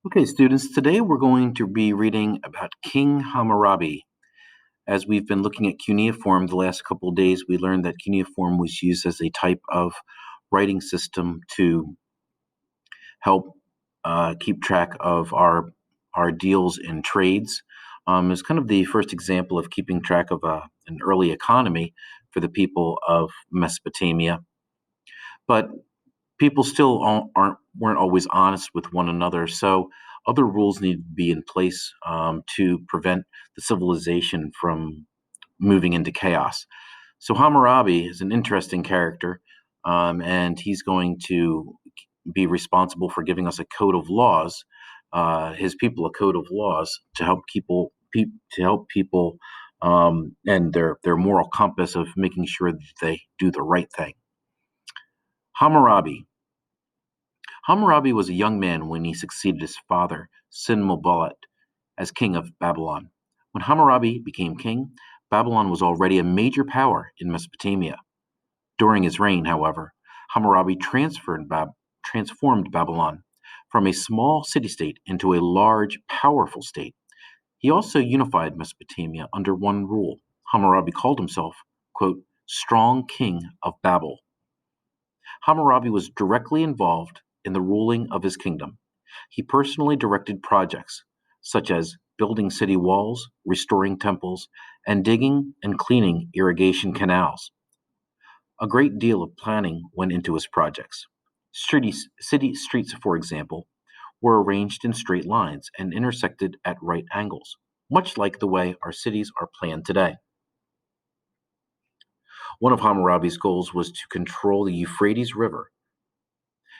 Okay, students, today we're going to be reading about King Hammurabi. As we've been looking at cuneiform the last couple of days, we learned that cuneiform was used as a type of writing system to help keep track of our deals and trades. It's kind of the first example of keeping track of an early economy for the people of Mesopotamia. But people still weren't always honest with one another. So other rules need to be in place to prevent the civilization from moving into chaos. So Hammurabi is an interesting character, and he's going to be responsible for giving us a code of laws, his people a code of laws to help people and their moral compass of making sure that they do the right thing. Hammurabi. Hammurabi was a young man when he succeeded his father, Sin-Muballit, as king of Babylon. When Hammurabi became king, Babylon was already a major power in Mesopotamia. During his reign, however, Hammurabi transformed Babylon from a small city-state into a large, powerful state. He also unified Mesopotamia under one rule. Hammurabi called himself, quote, strong king of Babel. Hammurabi was directly involved in the ruling of his kingdom. He personally directed projects such as building city walls, restoring temples, and digging and cleaning irrigation canals. A great deal of planning went into his projects. City streets, for example, were arranged in straight lines and intersected at right angles, much like the way our cities are planned today. One of Hammurabi's goals was to control the Euphrates River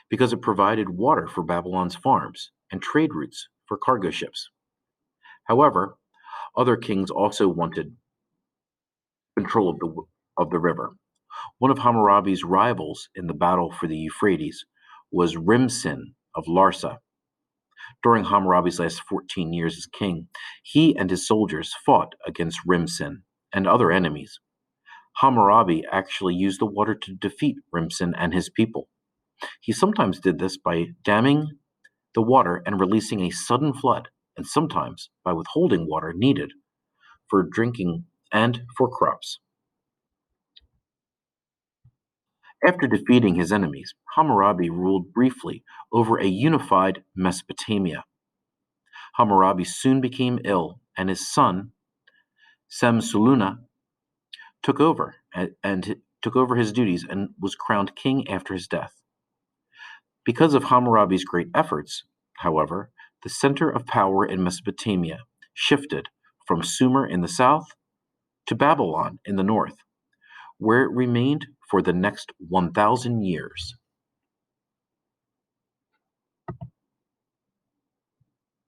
because it provided water for Babylon's farms and trade routes for cargo ships. However, other kings also wanted control of the river. One of Hammurabi's rivals in the battle for the Euphrates was Rimsin of Larsa. During Hammurabi's last 14 years as king, he and his soldiers fought against Rimsin and other enemies. Hammurabi actually used the water to defeat Rimsin and his people. He sometimes did this by damming the water and releasing a sudden flood, and sometimes by withholding water needed for drinking and for crops. After defeating his enemies, Hammurabi ruled briefly over a unified Mesopotamia. Hammurabi soon became ill, and his son, Semsuluna, took over and took over his duties and was crowned king after his death. Because of Hammurabi's great efforts, however, the center of power in Mesopotamia shifted from Sumer in the south to Babylon in the north, where it remained for the next 1,000 years.